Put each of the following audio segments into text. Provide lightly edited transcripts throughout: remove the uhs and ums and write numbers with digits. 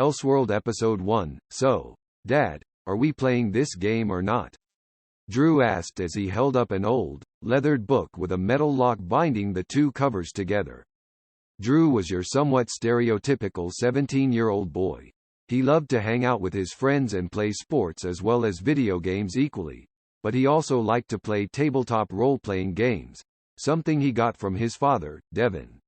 Elseworld Episode 1. So, Dad, are we playing this game or not? Drew asked as he held up an old, leathered book with a metal lock binding the two covers together. Drew was your somewhat stereotypical 17-year-old boy. He loved to hang out with his friends and play sports as well as video games equally. But he also liked to play tabletop role-playing games, something he got from his father, Devin.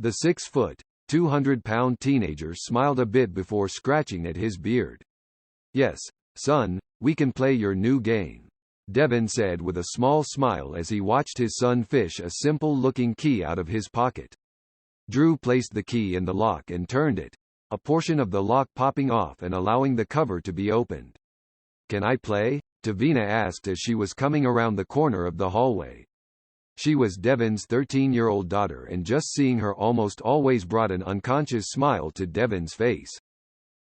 The 6-foot, 200-pound teenager smiled a bit before scratching at his beard. "Yes, son, we can play your new game," Devin said with a small smile as he watched his son fish a simple-looking key out of his pocket. Drew placed the key in the lock and turned it, a portion of the lock popping off and allowing the cover to be opened. "Can I play?" Tavina asked as she was coming around the corner of the hallway. She was Devin's 13-year-old daughter, and just seeing her almost always brought an unconscious smile to Devin's face.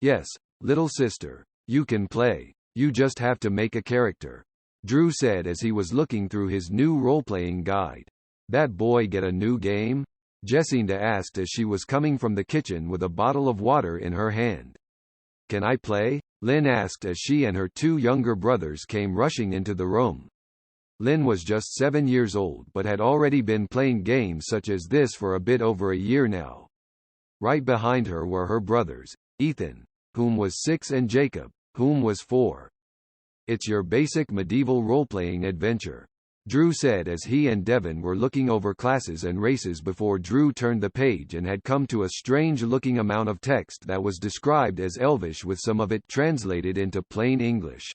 "Yes, little sister, you can play. You just have to make a character," Drew said as he was looking through his new role-playing guide. "That boy get a new game?" Jessinda asked as she was coming from the kitchen with a bottle of water in her hand. "Can I play?" Lynn asked as she and her two younger brothers came rushing into the room. Lynn was just 7 years old but had already been playing games such as this for a bit over a year now. Right behind her were her brothers, Ethan, whom was 6, and Jacob, whom was 4. "It's your basic medieval role-playing adventure," Drew said as he and Devin were looking over classes and races before Drew turned the page and had come to a strange-looking amount of text that was described as Elvish with some of it translated into plain English.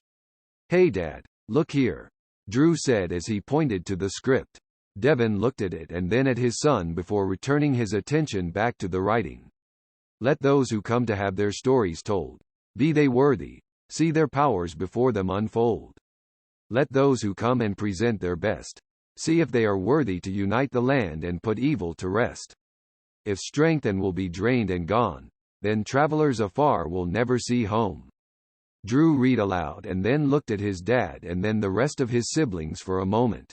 "Hey Dad, look here," Drew said as he pointed to the script. Devin looked at it and then at his son before returning his attention back to the writing. "Let those who come to have their stories told, be they worthy, see their powers before them unfold. Let those who come and present their best, see if they are worthy to unite the land and put evil to rest. If strength and will be drained and gone, then travelers afar will never see home." Drew read aloud and then looked at his dad and then the rest of his siblings for a moment.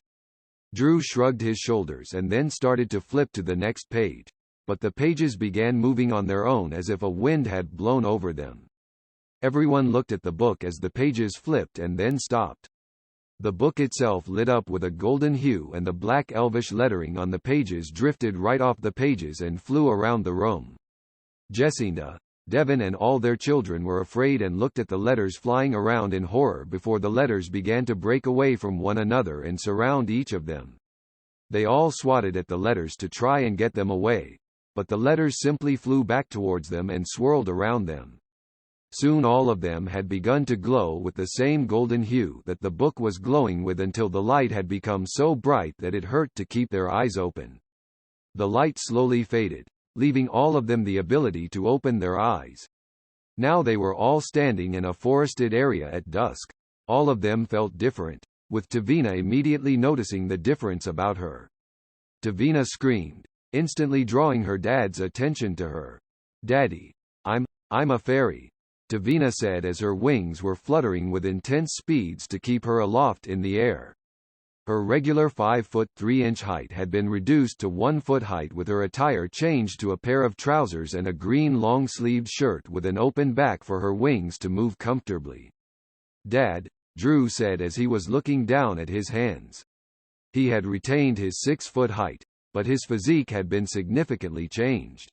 Drew shrugged his shoulders and then started to flip to the next page, but the pages began moving on their own as if a wind had blown over them. Everyone looked at the book as the pages flipped and then stopped. The book itself lit up with a golden hue and the black elvish lettering on the pages drifted right off the pages and flew around the room. Jessinda, Devin and all their children were afraid and looked at the letters flying around in horror before the letters began to break away from one another and surround each of them. They all swatted at the letters to try and get them away, but the letters simply flew back towards them and swirled around them. Soon all of them had begun to glow with the same golden hue that the book was glowing with until the light had become so bright that it hurt to keep their eyes open. The light slowly faded, leaving all of them the ability to open their eyes. Now they were all standing in a forested area at dusk. All of them felt different, with Tavina immediately noticing the difference about her. Tavina screamed, instantly drawing her dad's attention to her. "Daddy, I'm a fairy," Tavina said as her wings were fluttering with intense speeds to keep her aloft in the air. Her regular 5-foot 3-inch height had been reduced to 1-foot height with her attire changed to a pair of trousers and a green long-sleeved shirt with an open back for her wings to move comfortably. "Dad," Drew said as he was looking down at his hands. He had retained his 6-foot height, but his physique had been significantly changed.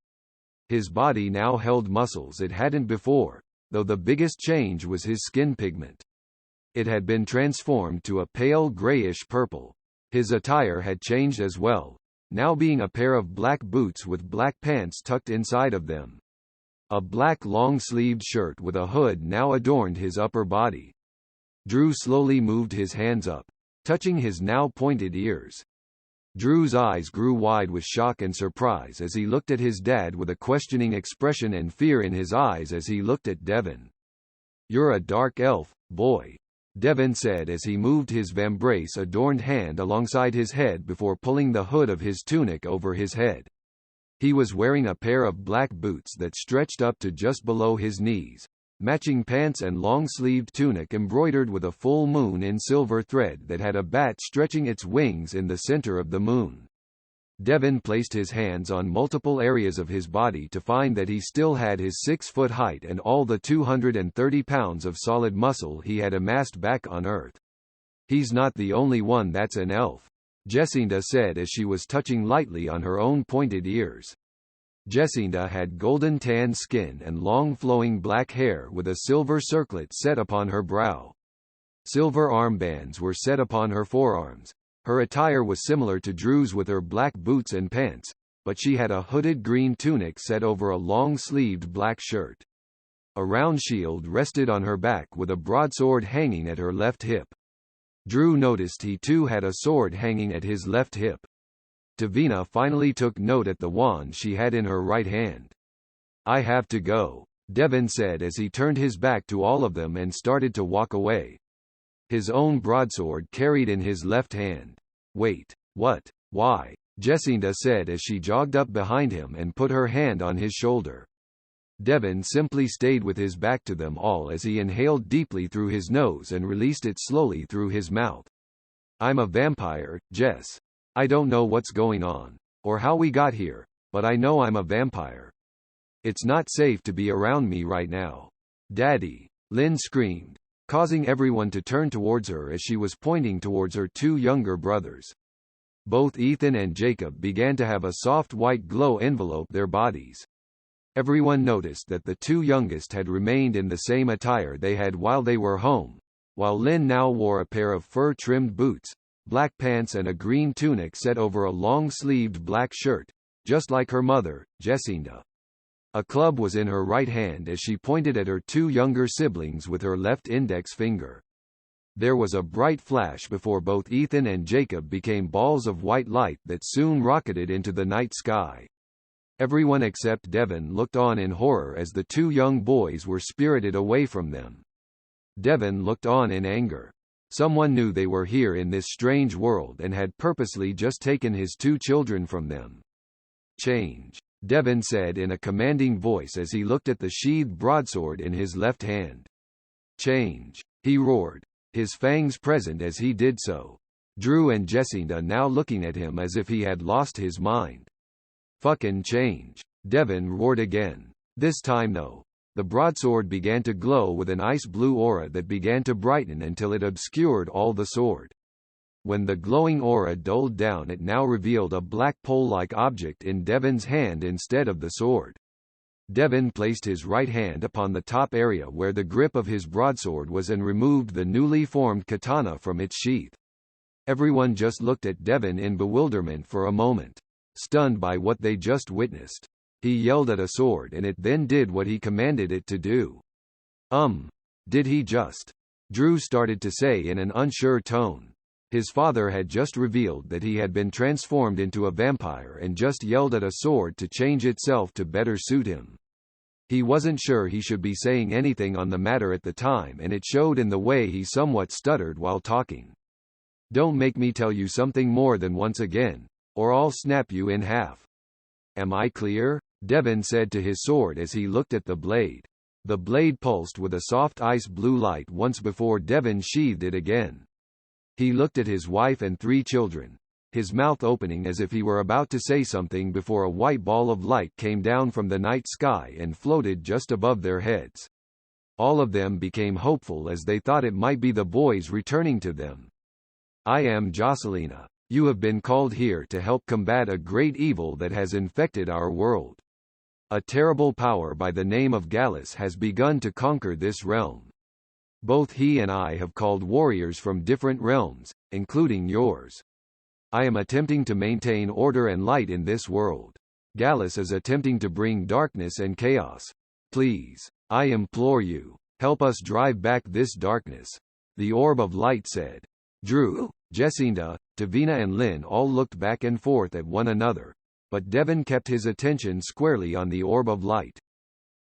His body now held muscles it hadn't before, though the biggest change was his skin pigment. It had been transformed to a pale grayish purple. His attire had changed as well, now being a pair of black boots with black pants tucked inside of them. A black long-sleeved shirt with a hood now adorned his upper body. Drew slowly moved his hands up, touching his now pointed ears. Drew's eyes grew wide with shock and surprise as he looked at his dad with a questioning expression and fear in his eyes as he looked at Devin. "You're a dark elf, boy," Devin said as he moved his vambrace-adorned hand alongside his head before pulling the hood of his tunic over his head. He was wearing a pair of black boots that stretched up to just below his knees, matching pants and long-sleeved tunic embroidered with a full moon in silver thread that had a bat stretching its wings in the center of the moon. Devon placed his hands on multiple areas of his body to find that he still had his 6-foot height and all the 230 pounds of solid muscle he had amassed back on Earth. "He's not the only one that's an elf," Jessinda said as she was touching lightly on her own pointed ears. Jessinda had golden tan skin and long flowing black hair with a silver circlet set upon her brow. Silver armbands were set upon her forearms. Her attire was similar to Drew's with her black boots and pants, but she had a hooded green tunic set over a long-sleeved black shirt. A round shield rested on her back with a broadsword hanging at her left hip. Drew noticed he too had a sword hanging at his left hip. Davina finally took note at the wand she had in her right hand. "I have to go," Devon said as he turned his back to all of them and started to walk away. His own broadsword carried in his left hand. "Wait, what? Why?" Jessinda said as she jogged up behind him and put her hand on his shoulder. Devon simply stayed with his back to them all as he inhaled deeply through his nose and released it slowly through his mouth. "I'm a vampire, Jess. I don't know what's going on, or how we got here, but I know I'm a vampire. It's not safe to be around me right now. Daddy!" Lynn screamed, causing everyone to turn towards her as she was pointing towards her two younger brothers. Both Ethan and Jacob began to have a soft white glow envelope their bodies. Everyone noticed that the two youngest had remained in the same attire they had while they were home, while Lynn now wore a pair of fur-trimmed boots, black pants and a green tunic set over a long-sleeved black shirt, just like her mother, Jessinda. A club was in her right hand as she pointed at her two younger siblings with her left index finger. There was a bright flash before both Ethan and Jacob became balls of white light that soon rocketed into the night sky. Everyone except Devon looked on in horror as the two young boys were spirited away from them. Devon looked on in anger. Someone knew they were here in this strange world and had purposely just taken his two children from them. "Change," Devon said in a commanding voice as he looked at the sheathed broadsword in his left hand. "Change," he roared, his fangs present as he did so. Drew and Jessinda now looking at him as if he had lost his mind. "Fucking change," Devon roared again. This time though, the broadsword began to glow with an ice-blue aura that began to brighten until it obscured all the sword. When the glowing aura dulled down, it now revealed a black pole-like object in Devon's hand instead of the sword. Devon placed his right hand upon the top area where the grip of his broadsword was and removed the newly formed katana from its sheath. Everyone just looked at Devon in bewilderment for a moment, stunned by what they just witnessed. He yelled at a sword and it then did what he commanded it to do. Did he just? Drew started to say in an unsure tone. His father had just revealed that he had been transformed into a vampire and just yelled at a sword to change itself to better suit him. He wasn't sure he should be saying anything on the matter at the time, and it showed in the way he somewhat stuttered while talking. "Don't make me tell you something more than once again, or I'll snap you in half. Am I clear?" Devon said to his sword as he looked at the blade. The blade pulsed with a soft ice-blue light once before Devon sheathed it again. He looked at his wife and three children, his mouth opening as if he were about to say something before a white ball of light came down from the night sky and floated just above their heads. All of them became hopeful as they thought it might be the boys returning to them. "I am Jocelina. You have been called here to help combat a great evil that has infected our world. A terrible power by the name of Gallus has begun to conquer this realm. Both he and I have called warriors from different realms, including yours. I am attempting to maintain order and light in this world. Gallus is attempting to bring darkness and chaos. Please, I implore you, help us drive back this darkness," the orb of light said. Drew, Jessinda, Davina and Lynn all looked back and forth at one another, but Devon kept his attention squarely on the orb of light.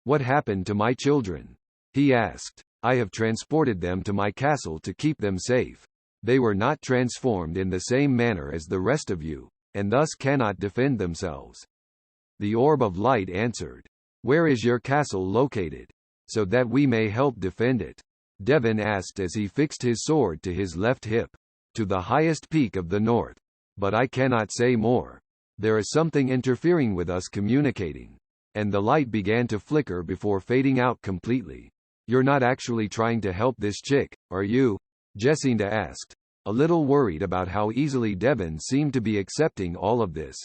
"What happened to my children?" he asked. "I have transported them to my castle to keep them safe. They were not transformed in the same manner as the rest of you, and thus cannot defend themselves." The orb of light answered. "Where is your castle located? So that we may help defend it," Devon asked as he fixed his sword to his left hip. "To the highest peak of the north. But I cannot say more. There is something interfering with us communicating. And the light began to flicker before fading out completely. You're not actually trying to help this chick, are you? Jacinda asked, a little worried about how easily Devon seemed to be accepting all of this.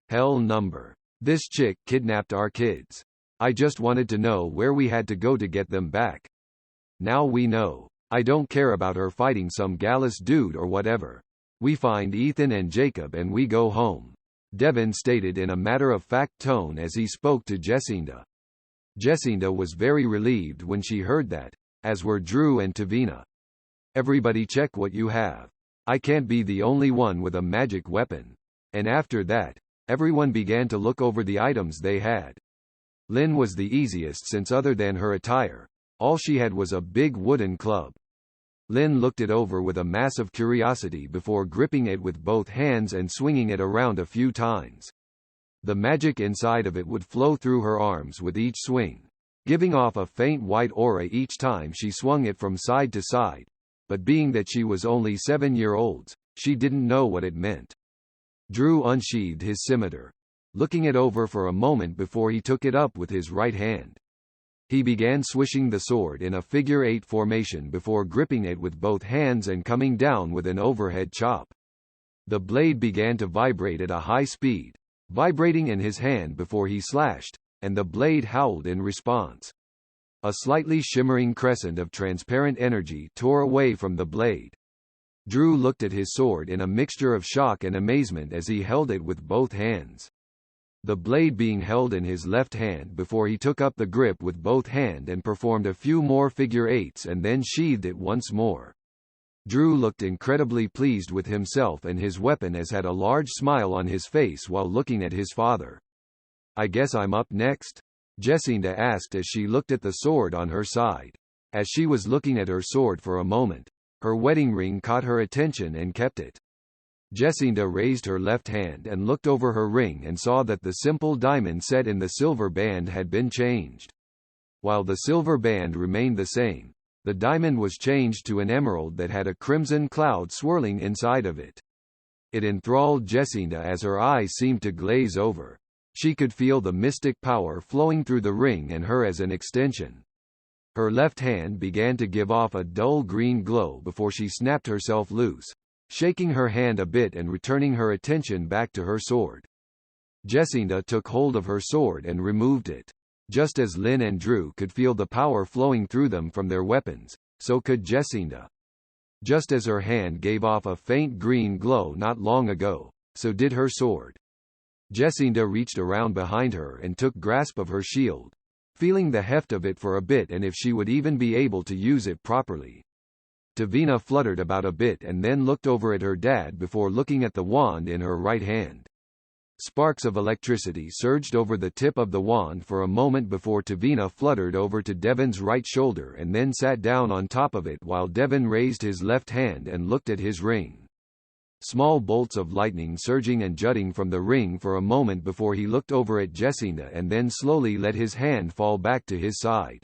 Hell number. This chick kidnapped our kids. I just wanted to know where we had to go to get them back. Now we know. I don't care about her fighting some gallus dude or whatever. We find Ethan and Jacob and we go home. Devon stated in a matter-of-fact tone as he spoke to Jacinda. Jacinda was very relieved when she heard that, as were Drew and Tavina. Everybody check what you have. I can't be the only one with a magic weapon. And after that, everyone began to look over the items they had. Lynn was the easiest since other than her attire, all she had was a big wooden club. Lynn looked it over with a mass of curiosity before gripping it with both hands and swinging it around a few times. The magic inside of it would flow through her arms with each swing, giving off a faint white aura each time she swung it from side to side, but being that she was only 7-year-old, she didn't know what it meant. Drew unsheathed his scimitar, looking it over for a moment before he took it up with his right hand. He began swishing the sword in a figure-8 formation before gripping it with both hands and coming down with an overhead chop. The blade began to vibrate at a high speed, vibrating in his hand before he slashed, and the blade howled in response. A slightly shimmering crescent of transparent energy tore away from the blade. Drew looked at his sword in a mixture of shock and amazement as he held it with both hands. The blade being held in his left hand before he took up the grip with both hands and performed a few more figure-8s and then sheathed it once more. Drew looked incredibly pleased with himself and his weapon as had a large smile on his face while looking at his father. I guess I'm up next? Jacinda asked as she looked at the sword on her side. As she was looking at her sword for a moment, her wedding ring caught her attention and kept it. Jacinda raised her left hand and looked over her ring and saw that the simple diamond set in the silver band had been changed. While the silver band remained the same, the diamond was changed to an emerald that had a crimson cloud swirling inside of it. It enthralled Jacinda as her eyes seemed to glaze over. She could feel the mystic power flowing through the ring and her as an extension. Her left hand began to give off a dull green glow before she snapped herself loose, shaking her hand a bit and returning her attention back to her sword. Jacinda took hold of her sword and removed it. Just as Lynn and Drew could feel the power flowing through them from their weapons, so could Jacinda. Just as her hand gave off a faint green glow not long ago, so did her sword. Jacinda reached around behind her and took grasp of her shield, feeling the heft of it for a bit and if she would even be able to use it properly. Tavina fluttered about a bit and then looked over at her dad before looking at the wand in her right hand. Sparks of electricity surged over the tip of the wand for a moment before Tavina fluttered over to Devon's right shoulder and then sat down on top of it while Devon raised his left hand and looked at his ring. Small bolts of lightning surging and jutting from the ring for a moment before he looked over at Jacinda and then slowly let his hand fall back to his side.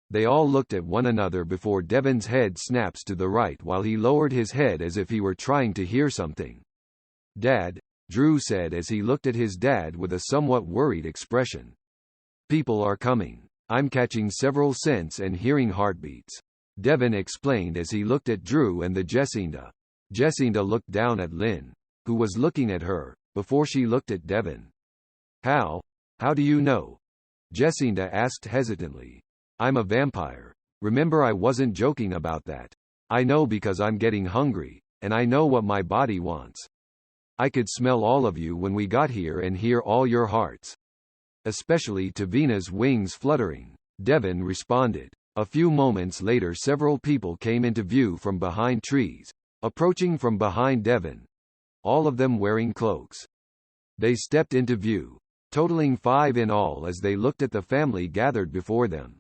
They all looked at one another before Devon's head snaps to the right while he lowered his head as if he were trying to hear something. Dad, Drew said as he looked at his dad with a somewhat worried expression. People are coming. I'm catching several scents and hearing heartbeats. Devon explained as he looked at Drew and the Jacinda. Jacinda looked down at Lynn, who was looking at her, before she looked at Devon. How do you know? Jacinda asked hesitantly. I'm a vampire. Remember, I wasn't joking about that. I know because I'm getting hungry, and I know what my body wants. I could smell all of you when we got here and hear all your hearts. Especially Tavina's wings fluttering. Devon responded. A few moments later several people came into view from behind trees, approaching from behind Devon, all of them wearing cloaks. They stepped into view, totaling 5 in all as they looked at the family gathered before them.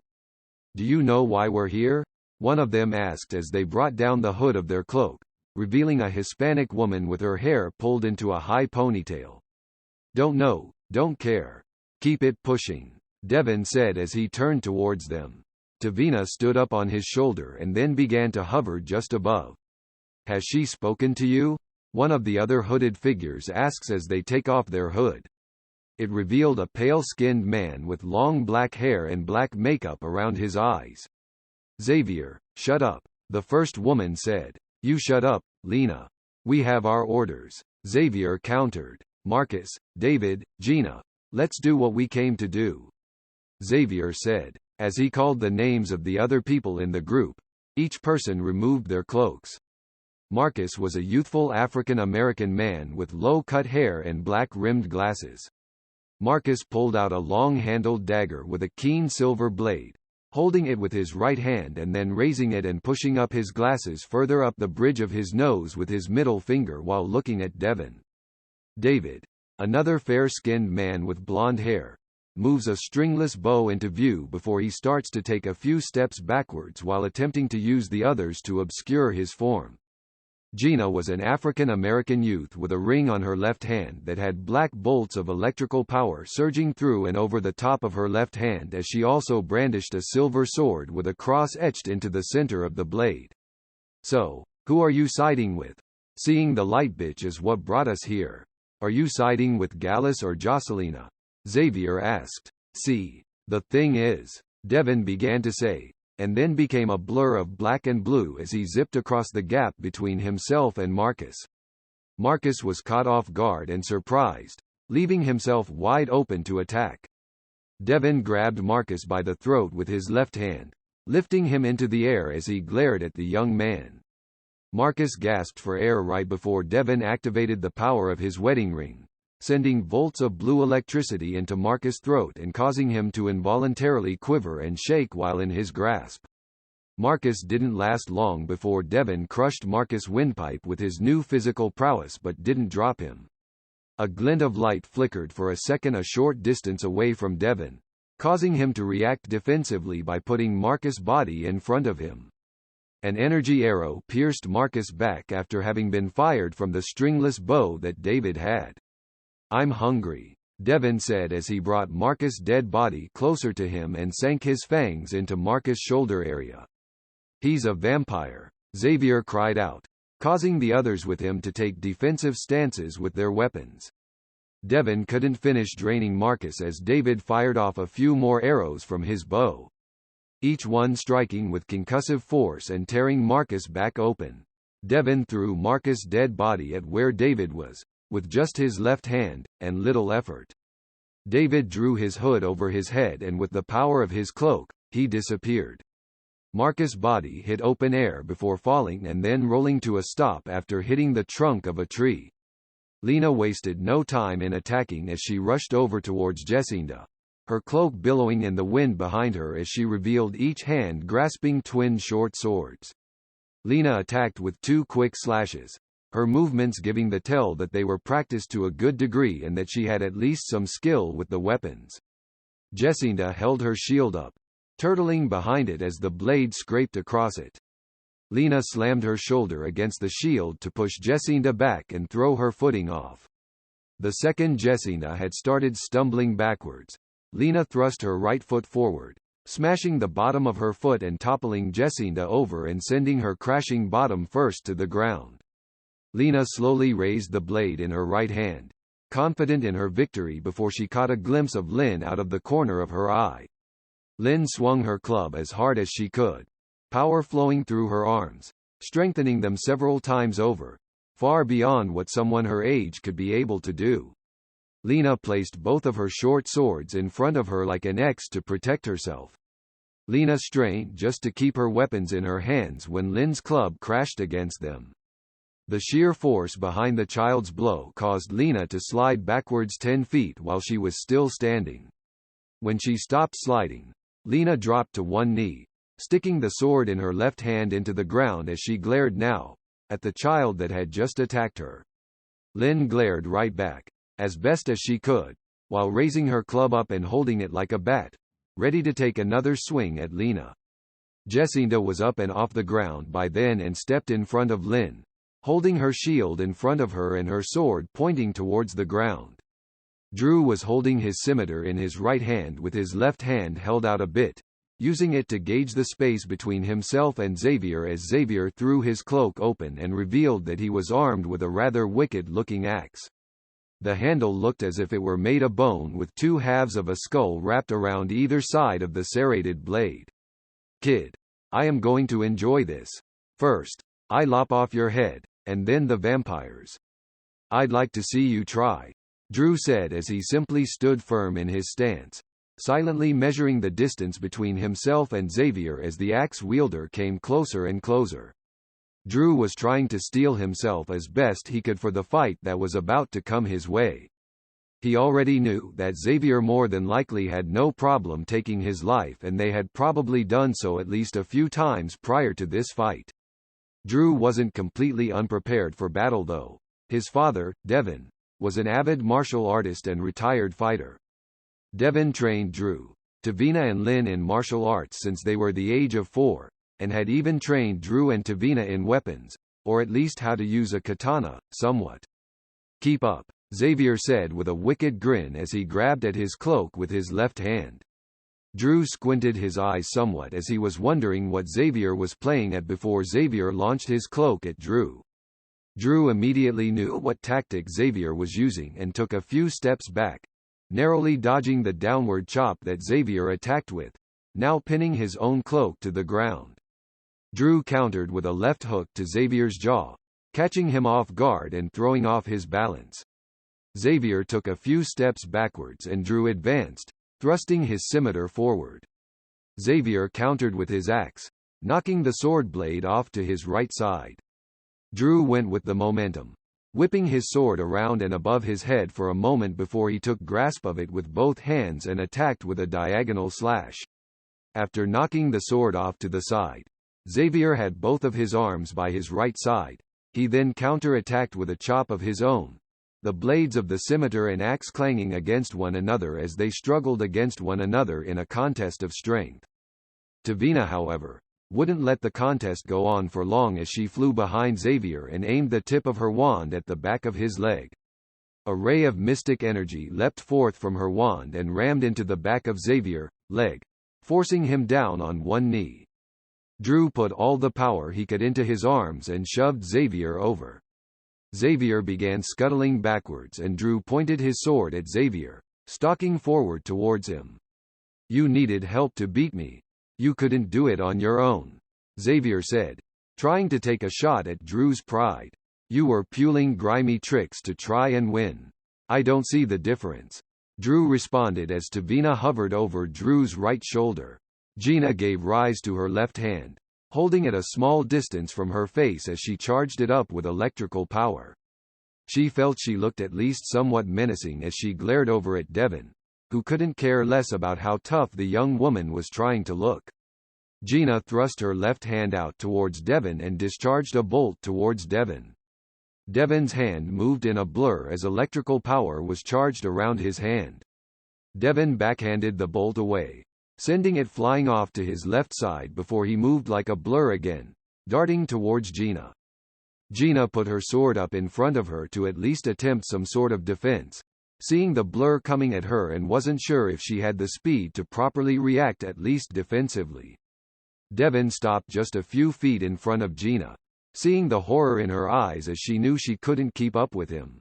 Do you know why we're here? One of them asked as they brought down the hood of their cloak, revealing a Hispanic woman with her hair pulled into a high ponytail. Don't know, don't care. Keep it pushing, Devon said as he turned towards them. Tavina stood up on his shoulder and then began to hover just above. Has she spoken to you? one of the other hooded figures asks as they take off their hood. It revealed a pale-skinned man with long black hair and black makeup around his eyes. Xavier, shut up, the first woman said. You shut up, Lena. We have our orders. Xavier countered. Marcus, David, Gina, let's do what we came to do. Xavier said. As he called the names of the other people in the group, each person removed their cloaks. Marcus was a youthful African-American man with low-cut hair and black-rimmed glasses. Marcus pulled out a long-handled dagger with a keen silver blade, holding it with his right hand and then raising it and pushing up his glasses further up the bridge of his nose with his middle finger while looking at Devon. David, another fair-skinned man with blonde hair, moves a stringless bow into view before he starts to take a few steps backwards while attempting to use the others to obscure his form. Gina was an African-American youth with a ring on her left hand that had black bolts of electrical power surging through and over the top of her left hand as she also brandished a silver sword with a cross etched into the center of the blade. So, who are you siding with? Seeing the light bitch is what brought us here. Are you siding with Gallus or Jocelina? Xavier asked. See, the thing is, Devon began to say, and then became a blur of black and blue as he zipped across the gap between himself and Marcus. Marcus was caught off guard and surprised, leaving himself wide open to attack. Devon grabbed Marcus by the throat with his left hand, lifting him into the air as he glared at the young man. Marcus gasped for air right before Devon activated the power of his wedding ring, sending volts of blue electricity into Marcus' throat and causing him to involuntarily quiver and shake while in his grasp. Marcus didn't last long before Devon crushed Marcus' windpipe with his new physical prowess but didn't drop him. A glint of light flickered for a second a short distance away from Devon, causing him to react defensively by putting Marcus' body in front of him. An energy arrow pierced Marcus' back after having been fired from the stringless bow that David had. I'm hungry, Devon said as he brought Marcus' dead body closer to him and sank his fangs into Marcus' shoulder area. He's a vampire, Xavier cried out, causing the others with him to take defensive stances with their weapons. Devon couldn't finish draining Marcus as David fired off a few more arrows from his bow, each one striking with concussive force and tearing Marcus back open. Devon threw Marcus' dead body at where David was, with just his left hand, and little effort. David drew his hood over his head and with the power of his cloak, he disappeared. Marcus' body hit open air before falling and then rolling to a stop after hitting the trunk of a tree. Lena wasted no time in attacking as she rushed over towards Jacinda, her cloak billowing in the wind behind her as she revealed each hand grasping twin short swords. Lena attacked with 2 quick slashes, her movements giving the tell that they were practiced to a good degree and that she had at least some skill with the weapons. Jacinda held her shield up, turtling behind it as the blade scraped across it. Lena slammed her shoulder against the shield to push Jacinda back and throw her footing off. The second Jacinda had started stumbling backwards, Lena thrust her right foot forward, smashing the bottom of her foot and toppling Jacinda over and sending her crashing bottom first to the ground. Lena slowly raised the blade in her right hand, confident in her victory before she caught a glimpse of Lynn out of the corner of her eye. Lynn swung her club as hard as she could, power flowing through her arms, strengthening them several times over, far beyond what someone her age could be able to do. Lena placed both of her short swords in front of her like an X to protect herself. Lena strained just to keep her weapons in her hands when Lynn's club crashed against them. The sheer force behind the child's blow caused Lena to slide backwards 10 feet while she was still standing. When she stopped sliding, Lena dropped to one knee, sticking the sword in her left hand into the ground as she glared now at the child that had just attacked her. Lynn glared right back, as best as she could, while raising her club up and holding it like a bat, ready to take another swing at Lena. Jacinda was up and off the ground by then and stepped in front of Lynn, holding her shield in front of her and her sword pointing towards the ground. Drew was holding his scimitar in his right hand with his left hand held out a bit, using it to gauge the space between himself and Xavier as Xavier threw his cloak open and revealed that he was armed with a rather wicked-looking axe. The handle looked as if it were made of bone with two halves of a skull wrapped around either side of the serrated blade. "Kid, I am going to enjoy this. First, I lop off your head, and then the vampires. I'd like to see you try," Drew said as he simply stood firm in his stance, silently measuring the distance between himself and Xavier as the axe wielder came closer and closer. Drew was trying to steel himself as best he could for the fight that was about to come his way. He already knew that Xavier more than likely had no problem taking his life, and they had probably done so at least a few times prior to this fight. Drew wasn't completely unprepared for battle though. His father, Devin, was an avid martial artist and retired fighter. Devin trained Drew, Tavina and Lynn in martial arts since they were the age of 4, and had even trained Drew and Tavina in weapons, or at least how to use a katana, somewhat. "Keep up," Xavier said with a wicked grin as he grabbed at his cloak with his left hand. Drew squinted his eyes somewhat as he was wondering what Xavier was playing at before Xavier launched his cloak at Drew. Drew immediately knew what tactic Xavier was using and took a few steps back, narrowly dodging the downward chop that Xavier attacked with, now pinning his own cloak to the ground. Drew countered with a left hook to Xavier's jaw, catching him off guard and throwing off his balance. Xavier took a few steps backwards and Drew advanced, thrusting his scimitar forward. Xavier countered with his axe, knocking the sword blade off to his right side. Drew went with the momentum, whipping his sword around and above his head for a moment before he took grasp of it with both hands and attacked with a diagonal slash. After knocking the sword off to the side, Xavier had both of his arms by his right side. He then counter-attacked with a chop of his own, the blades of the scimitar and axe clanging against one another as they struggled against one another in a contest of strength. Tavina, however, wouldn't let the contest go on for long as she flew behind Xavier and aimed the tip of her wand at the back of his leg. A ray of mystic energy leapt forth from her wand and rammed into the back of Xavier's leg, forcing him down on one knee. Drew put all the power he could into his arms and shoved Xavier over. Xavier began scuttling backwards and Drew pointed his sword at Xavier, stalking forward towards him. "You needed help to beat me. You couldn't do it on your own," Xavier said, trying to take a shot at Drew's pride. "You were pulling grimy tricks to try and win. I don't see the difference," Drew responded as Tavina hovered over Drew's right shoulder. Gina gave rise to her left hand, holding it a small distance from her face as she charged it up with electrical power. She felt she looked at least somewhat menacing as she glared over at Devin, who couldn't care less about how tough the young woman was trying to look. Gina thrust her left hand out towards Devin and discharged a bolt towards Devin. Devin's hand moved in a blur as electrical power was charged around his hand. Devin backhanded the bolt away, sending it flying off to his left side before he moved like a blur again, darting towards Gina. Gina put her sword up in front of her to at least attempt some sort of defense, seeing the blur coming at her and wasn't sure if she had the speed to properly react at least defensively. Devin stopped just a few feet in front of Gina, seeing the horror in her eyes as she knew she couldn't keep up with him.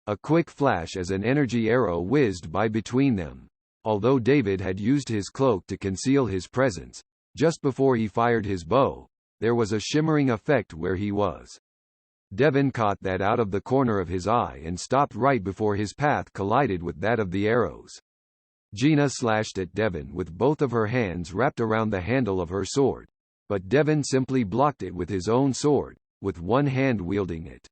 A quick flash as an energy arrow whizzed by between them. Although David had used his cloak to conceal his presence, just before he fired his bow, there was a shimmering effect where he was. Devin caught that out of the corner of his eye and stopped right before his path collided with that of the arrows. Gina slashed at Devin with both of her hands wrapped around the handle of her sword, but Devin simply blocked it with his own sword, with one hand wielding it.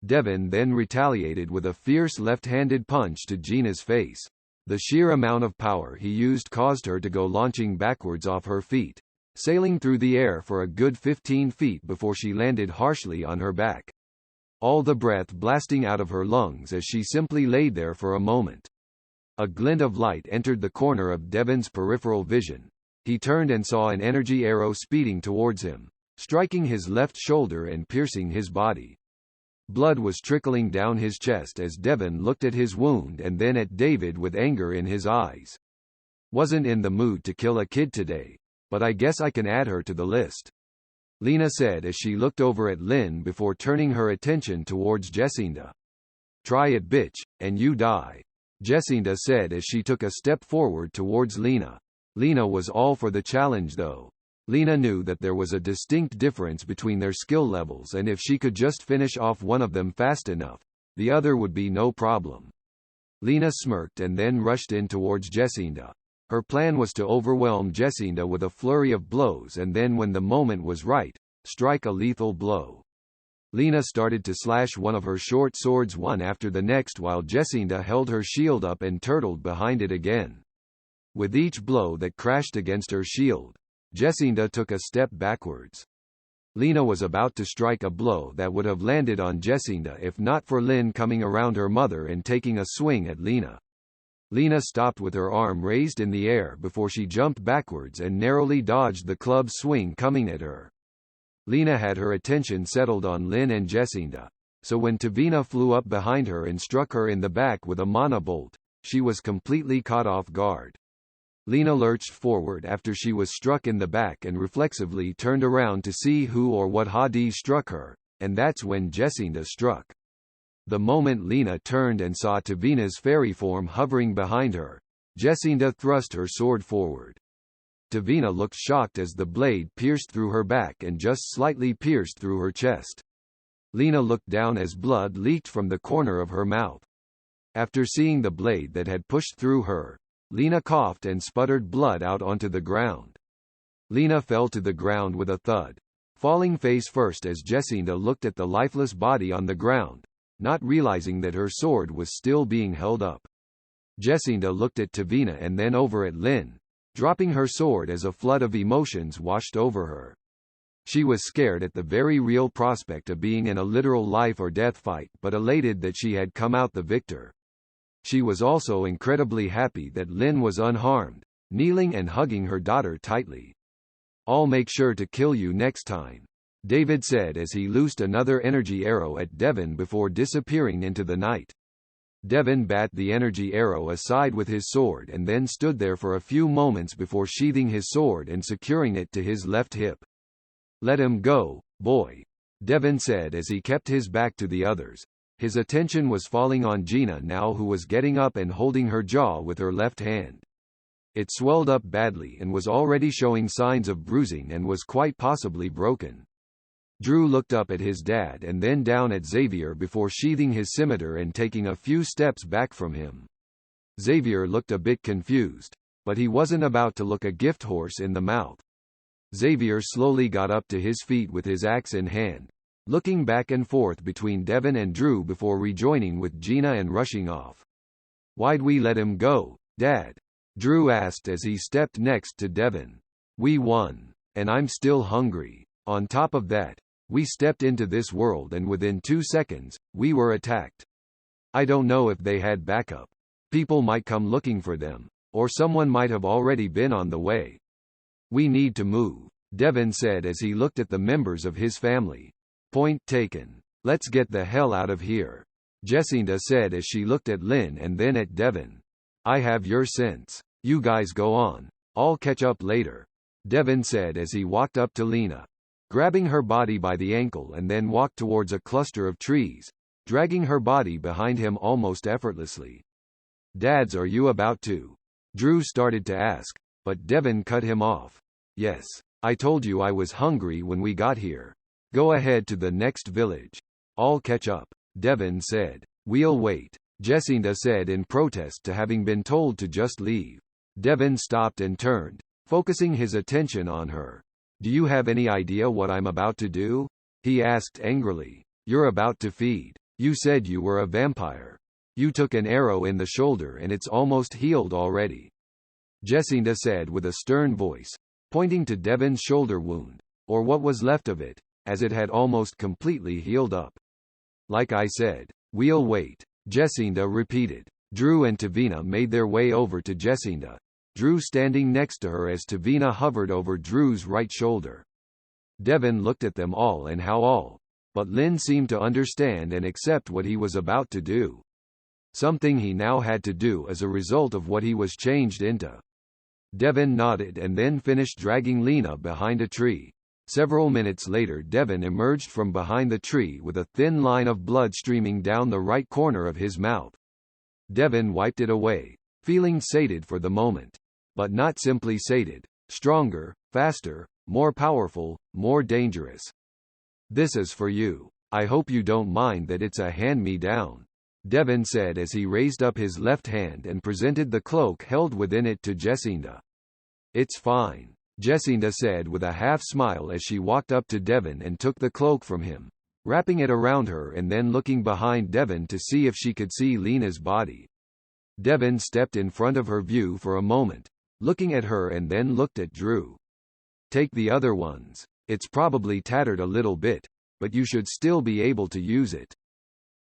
Devin then retaliated with a fierce left-handed punch to Gina's face. The sheer amount of power he used caused her to go launching backwards off her feet, sailing through the air for a good 15 feet before she landed harshly on her back, all the breath blasting out of her lungs as she simply laid there for a moment. A glint of light entered the corner of Devin's peripheral vision. He turned and saw an energy arrow speeding towards him, striking his left shoulder and piercing his body. Blood was trickling down his chest as Devin looked at his wound and then at David with anger in his eyes. Wasn't in the mood to kill a kid today, but I guess I can add her to the list. Lena said as she looked over at Lynn before turning her attention towards Jacinda. Try it bitch, and you die. Jacinda said as she took a step forward towards Lena. Lena was all for the challenge though. Lena knew that there was a distinct difference between their skill levels, and if she could just finish off one of them fast enough, the other would be no problem. Lena smirked and then rushed in towards Jacinda. Her plan was to overwhelm Jacinda with a flurry of blows and then when the moment was right, strike a lethal blow. Lena started to slash one of her short swords one after the next while Jacinda held her shield up and turtled behind it again. With each blow that crashed against her shield, Jacinda took a step backwards. Lena was about to strike a blow that would have landed on Jacinda if not for Lynn coming around her mother and taking a swing at Lena. Lena stopped with her arm raised in the air before she jumped backwards and narrowly dodged the club swing coming at her. Lena had her attention settled on Lynn and Jacinda, so when Tavina flew up behind her and struck her in the back with a mana bolt, she was completely caught off guard. Lena lurched forward after she was struck in the back and reflexively turned around to see who or what Hadi struck her, and that's when Jacinda struck. The moment Lena turned and saw Tavina's fairy form hovering behind her, Jacinda thrust her sword forward. Tavina looked shocked as the blade pierced through her back and just slightly pierced through her chest. Lena looked down as blood leaked from the corner of her mouth. After seeing the blade that had pushed through her, Lena coughed and sputtered blood out onto the ground. Lena fell to the ground with a thud, falling face first as Jacinda looked at the lifeless body on the ground, not realizing that her sword was still being held up. Jacinda looked at Tavina and then over at Lynn, dropping her sword as a flood of emotions washed over her. She was scared at the very real prospect of being in a literal life or death fight but elated that she had come out the victor. She was also incredibly happy that Lynn was unharmed, kneeling and hugging her daughter tightly. "I'll make sure to kill you next time," David said as he loosed another energy arrow at Devon before disappearing into the night. Devon bat the energy arrow aside with his sword and then stood there for a few moments before sheathing his sword and securing it to his left hip. "Let him go, boy," Devon said as he kept his back to the others. His attention was falling on Gina now, who was getting up and holding her jaw with her left hand. It swelled up badly and was already showing signs of bruising and was quite possibly broken. Drew looked up at his dad and then down at Xavier before sheathing his scimitar and taking a few steps back from him. Xavier looked a bit confused, but he wasn't about to look a gift horse in the mouth. Xavier slowly got up to his feet with his axe in hand, looking back and forth between Devon and Drew before rejoining with Gina and rushing off. "Why'd we let him go, Dad?" Drew asked as he stepped next to Devon. "We won, and I'm still hungry. On top of that, we stepped into this world and within 2 seconds, we were attacked. I don't know if they had backup. People might come looking for them, or someone might have already been on the way. We need to move," Devon said as he looked at the members of his family. "Point taken. Let's get the hell out of here," Jacinda said as she looked at Lynn and then at Devon. "I have your sense. You guys go on. I'll catch up later," Devon said as he walked up to Lena, grabbing her body by the ankle and then walked towards a cluster of trees, dragging her body behind him almost effortlessly. "Dads, are you about to?" Drew started to ask, but Devon cut him off. "Yes. I told you I was hungry when we got here. Go ahead to the next village. I'll catch up," Devon said. "We'll wait," Jacinda said in protest to having been told to just leave. Devon stopped and turned, focusing his attention on her. "Do you have any idea what I'm about to do?" he asked angrily. "You're about to feed. You said you were a vampire. You took an arrow in the shoulder and it's almost healed already," Jacinda said with a stern voice, pointing to Devon's shoulder wound, or what was left of it, as it had almost completely healed up. "Like I said, we'll wait," Jacinda repeated. Drew and Tavina made their way over to Jacinda, Drew standing next to her as Tavina hovered over Drew's right shoulder. Devon looked at them all and how all, but Lynn seemed to understand and accept what he was about to do. Something he now had to do as a result of what he was changed into. Devon nodded and then finished dragging Lena behind a tree. Several minutes later Devon emerged from behind the tree with a thin line of blood streaming down the right corner of his mouth. Devon wiped it away, feeling sated for the moment. But not simply sated. Stronger, faster, more powerful, more dangerous. "This is for you. I hope you don't mind that it's a hand-me-down," Devon said as he raised up his left hand and presented the cloak held within it to Jacinda. "It's fine," Jacinda said with a half-smile as she walked up to Devon and took the cloak from him, wrapping it around her and then looking behind Devon to see if she could see Lena's body. Devon stepped in front of her view for a moment, looking at her and then looked at Drew. "Take the other ones. It's probably tattered a little bit, but you should still be able to use it,"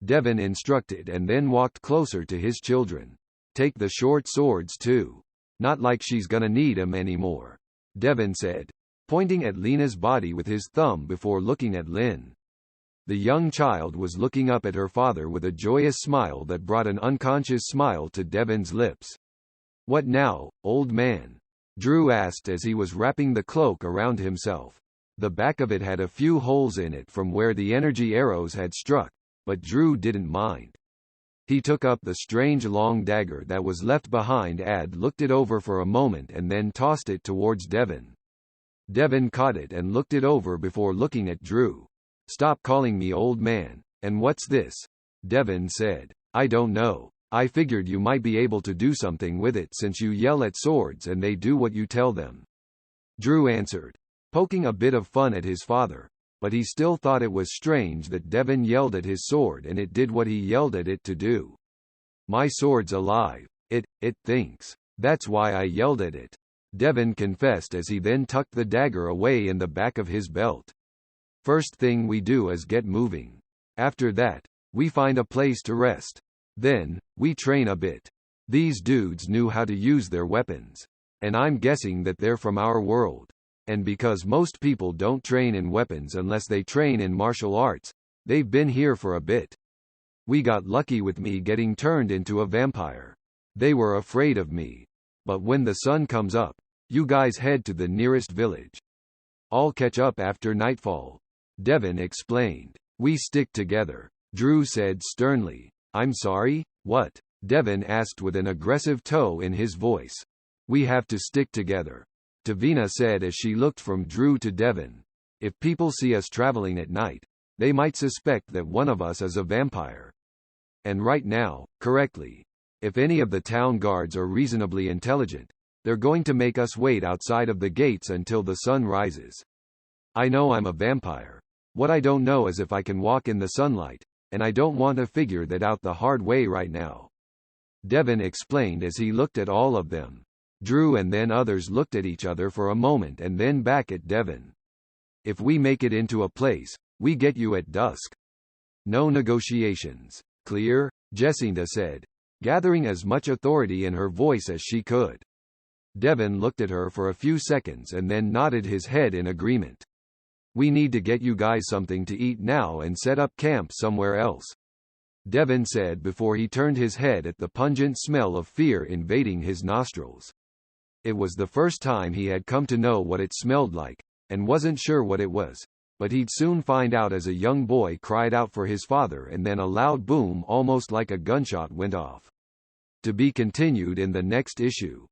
Devon instructed and then walked closer to his children. "Take the short swords too. Not like she's gonna need 'em anymore," Devon said, pointing at Lena's body with his thumb before looking at Lynn. The young child was looking up at her father with a joyous smile that brought an unconscious smile to Devon's lips. "What now, old man?" Drew asked as he was wrapping the cloak around himself. The back of it had a few holes in it from where the energy arrows had struck, but Drew didn't mind. He took up the strange long dagger that was left behind. Looked it over for a moment and then tossed it towards Devon. Devon caught it and looked it over before looking at Drew. "Stop calling me old man. And what's this?" Devon said. "I don't know. I figured you might be able to do something with it since you yell at swords and they do what you tell them," Drew answered, poking a bit of fun at his father, but he still thought it was strange that Devon yelled at his sword and it did what he yelled at it to do. "My sword's alive. It thinks. That's why I yelled at it," Devon confessed as he then tucked the dagger away in the back of his belt. "First thing we do is get moving. After that, we find a place to rest. Then, we train a bit. These dudes knew how to use their weapons. And I'm guessing that they're from our world. And because most people don't train in weapons unless they train in martial arts, they've been here for a bit. We got lucky with me getting turned into a vampire. They were afraid of me. But when the sun comes up, you guys head to the nearest village. I'll catch up after nightfall," Devon explained. "We stick together," Drew said sternly. "I'm sorry, what?" Devon asked with an aggressive tone in his voice. "We have to stick together," Tavina said as she looked from Drew to Devon. "If people see us traveling at night, they might suspect that one of us is a vampire. And right now, correctly, if any of the town guards are reasonably intelligent, they're going to make us wait outside of the gates until the sun rises. I know I'm a vampire. What I don't know is if I can walk in the sunlight, and I don't want to figure that out the hard way right now," Devon explained as he looked at all of them. Drew and then others looked at each other for a moment and then back at Devon. "If we make it into a place, we get you at dusk. No negotiations. Clear?" Jacinda said, gathering as much authority in her voice as she could. Devon looked at her for a few seconds and then nodded his head in agreement. "We need to get you guys something to eat now and set up camp somewhere else," Devon said before he turned his head at the pungent smell of fear invading his nostrils. It was the first time he had come to know what it smelled like, and wasn't sure what it was, but he'd soon find out as a young boy cried out for his father and then a loud boom almost like a gunshot went off. To be continued in the next issue.